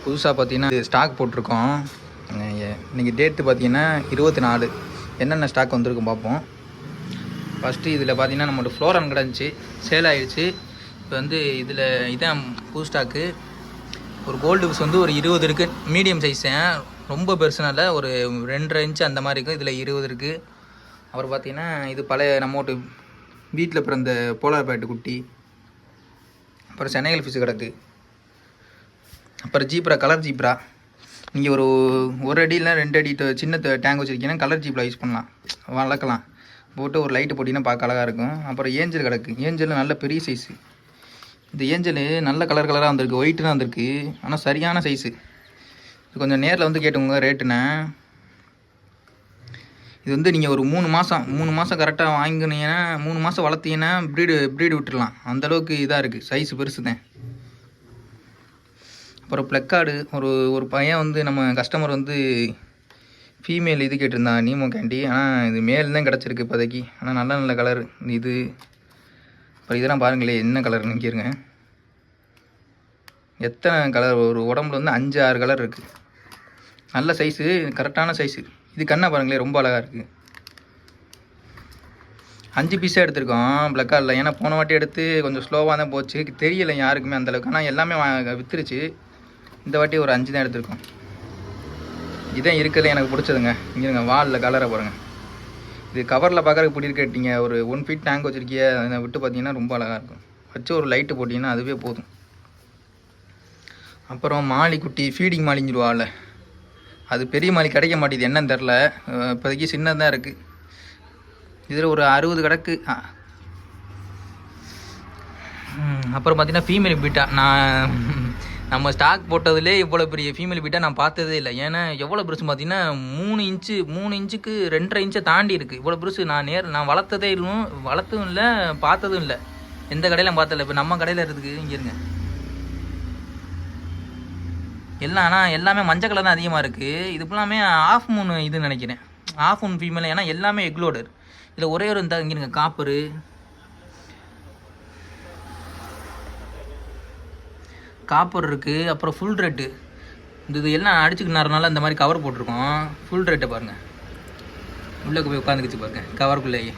புதுசாக பார்த்தீங்கன்னா ஸ்டாக் போட்டிருக்கோம். இன்றைக்கி டேட்டு பார்த்தீங்கன்னா 24. என்னென்ன ஸ்டாக் வந்திருக்கும் பார்ப்போம். ஃபஸ்ட்டு இதில் பார்த்தீங்கன்னா நம்மளோட ஃப்ளோரன் கிடந்துச்சு, சேல் ஆகிடுச்சு. இப்போ வந்து இதில் இதான் புது ஸ்டாக்கு. ஒரு கோல்டு ஃபிஷ் வந்து ஒரு 20 இருக்குது. மீடியம் சைஸ், ரொம்ப பெருசுனால ஒரு 2.5 இன்ச்சு அந்த மாதிரி இருக்கும். இதில் 20 இருக்குது. அப்புறம் பார்த்தீங்கன்னா இது பழைய நம்மோட்டு வீட்டில் பிறந்த போலார் பேட்டு குட்டி. அப்புறம் சென்னைகள் ஃபிஷ் கிடக்கு. அப்புறம் ஜீப்ரா, கலர் ஜீப்ரா. நீங்கள் ஒரு அடி இல்லை 2 அடி சின்ன டேங்க் வச்சுருக்கீங்கன்னா கலர் ஜீப்ரா யூஸ் பண்ணலாம், வளர்க்கலாம். போட்டு ஒரு லைட்டு போட்டிங்கன்னா பார்க்க அழகாக இருக்கும். அப்புறம் ஏஞ்சல் கிடக்கு. ஏஞ்சல் நல்ல பெரிய சைஸு. இந்த ஏஞ்சல் நல்ல கலராக வந்திருக்கு, ஒயிட்டுனா வந்திருக்கு. ஆனால் சரியான சைஸு. இது கொஞ்சம் நேரில் வந்து கேட்டுங்க ரேட்டுண்ணே. இது வந்து நீங்கள் ஒரு 3 மாதம் கரெக்டாக வாங்கினீங்கன்னா 3 மாதம் வளர்த்தீங்கன்னா ப்ரீடு விட்டுடலாம். அந்தளவுக்கு இதாக இருக்குது, சைஸு பெருசு தான். அப்புறம் ப்ளக்கார்டு. ஒரு பையன் வந்து நம்ம கஸ்டமர் வந்து ஃபீமேல் இது கேட்டிருந்தான், நீமோ கேண்டி. ஆனால் இது மேல் தான் கிடச்சிருக்கு இப்போதைக்கு. ஆனால் நல்ல கலர் இது. அப்புறம் இதெல்லாம் பாருங்களே என்ன கலர்னு கேருங்க. எத்தனை கலர், ஒரு உடம்புல வந்து 5-6 கலர் இருக்குது. நல்ல சைஸு, கரெக்டான சைஸு. இது கண்ணை பாருங்களேன், ரொம்ப அழகாக இருக்குது. 5 பீஸாக எடுத்திருக்கோம் ப்ளக்கார்டில். ஏன்னா போன வாட்டி எடுத்து கொஞ்சம் ஸ்லோவாக தான் போச்சு, தெரியலை யாருக்குமே அந்தளவுக்கு. ஆனால் எல்லாமே விற்றுருச்சு. இந்த வாட்டி ஒரு 5 தான் எடுத்திருக்கோம். இதுதான் இருக்கிறது எனக்கு பிடிச்சதுங்க. இங்கேங்க வாலில் கலரை பாருங்கள். இது கவரில் பார்க்குறதுக்கு இப்படி கேட்டீங்க. ஒரு 1 ஃபீட் டேங்க் வச்சுருக்கிய, அதை விட்டு பார்த்தீங்கன்னா ரொம்ப அழகாக இருக்கும். வச்சு ஒரு லைட்டு போட்டிங்கன்னா அதுவே போதும். அப்புறம் மாலி குட்டி, ஃபீடிங் மாலிங்கிடுவாள். அது பெரிய மாலி கிடைக்க மாட்டேது, என்னன்னு தெரில. இப்போதைக்கு சின்னதாக இருக்குது. இதில் ஒரு 60 கிடக்கு. அப்புறம் பார்த்தீங்கன்னா ஃபீமேல் பீட்டா. நம்ம ஸ்டாக் போட்டதுலேயே இவ்வளோ பெரிய ஃபீமேல் பீட்டா நான் பார்த்ததே இல்லை. ஏன்னா எவ்வளோ பெருசு பார்த்தீங்கன்னா 3 இன்ச்சுக்கு 2.5 இன்ச்சை தாண்டி இருக்குது. இவ்வளோ பெருசு நான் வளர்த்ததும் இல்லை, பார்த்ததும் இல்லை. எந்த கடையிலும் பார்த்ததில்ல. இப்போ நம்ம கடையில் இருக்குது. இங்கே இருங்க எல்லாம். ஆனால் எல்லாமே மஞ்சள் கலர் தான் அதிகமாக இருக்குது. இது ஃபுல்லாமே ஆஃப் மூன் இதுன்னு நினைக்கிறேன், ஆஃப் மூன் ஃபீமேல். ஏன்னா எல்லாமே எக்லோடர். இதில் ஒரே ஒரு இங்கே காப்பரு, காப்பர் இருக்குது. அப்புறம் ஃபுல் ரேட்டு. இது எல்லாம் அடிச்சுக்கினாருனால இந்த மாதிரி கவர் போட்டிருக்கோம். ஃபுல் ரேட்டை பாருங்கள். உள்ளே போய் உட்காந்துக்கிச்சு பாருங்கள் கவருக்குள்ளேயே.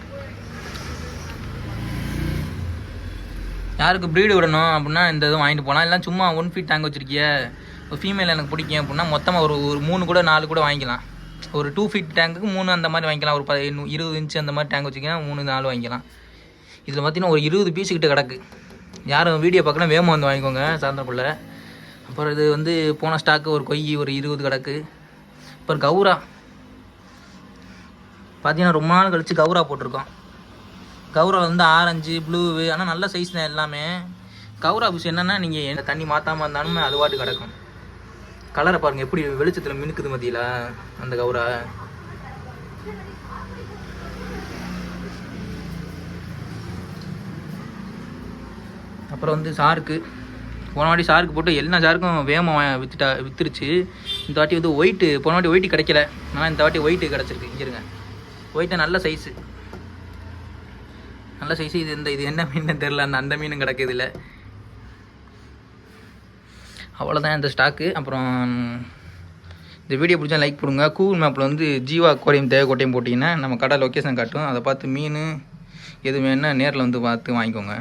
யாருக்கு ப்ரீடு விடணும் அப்படின்னா இந்த இதுவும் வாங்கிட்டு போகலாம். இல்லை சும்மா 1 ஃபீட் டேங்க் வச்சுருக்கிய இப்போ ஃபீமேல் எனக்கு பிடிக்கும் அப்படின்னா மொத்தமாக ஒரு 3 கூட 4 கூட வாங்கிக்கலாம். ஒரு 2 ஃபீட் டேங்குக்கு 3 அந்த மாதிரி வாங்கிக்கலாம். ஒரு 20 இன்ச்சு அந்த மாதிரி டேங்க் வச்சுக்கிங்கன்னா 3-4 வாங்கிக்கலாம். இதில் பார்த்தீங்கன்னா ஒரு 20 பீஸுக்கிட்ட கிடக்கு. யாரும் வீடியோ பார்க்கலாம் வேகமாக வந்து வாங்கிக்கோங்க சாயந்தரக்குள்ளே. அப்புறம் இது வந்து போன ஸ்டாக்கு ஒரு கொய் ஒரு 20 கிடக்கு. அப்புறம் கௌரா பார்த்தீங்கன்னா ரொம்ப நாள் கழித்து கௌரா போட்டிருக்கோம். கௌரா வந்து ஆரஞ்சு, ப்ளூவு. ஆனால் நல்ல சைஸ் தான் எல்லாமே. கௌரா ஃபிஷ் என்னென்னா நீங்கள் என்ன தண்ணி மாற்றாமல் இருந்தாலுமே அது பாட்டு கிடக்கும். கலரை பாருங்கள் எப்படி வெளிச்சத்தில் மினுக்குது மத்தியில் அந்த கௌரா. அப்புறம் வந்து சாருக்கு. போன வாட்டி சாருக்கு போட்டு எல்லா சாருக்கும் வேகமாக விற்றுருச்சு. இந்த வாட்டி வந்து ஒயிட்டு, போன வாட்டி ஒயிட்டு கிடைக்கல. ஆனால் இந்த வாட்டி ஒயிட்டு கிடச்சிருக்கு. இங்கே இருங்க, ஒயிட்டு நல்ல சைஸு, நல்ல சைஸு. இது என்ன மீன் தெரில, அந்த மீனும் கிடக்குது இல்லை. அவ்வளோதான் இந்த ஸ்டாக்கு. அப்புறம் இந்த வீடியோ பிடிச்சா லைக் பண்ணுங்க. கூகுள் மேப்பில் வந்து ஜீவா அக்வாரியம் தேவைக்கோட்டையும் போட்டிங்கன்னா நம்ம கடை லொக்கேஷன் காட்டும். அதை பார்த்து மீன் எது வேணுன்னா நேரில் வந்து பார்த்து வாங்கிக்கோங்க.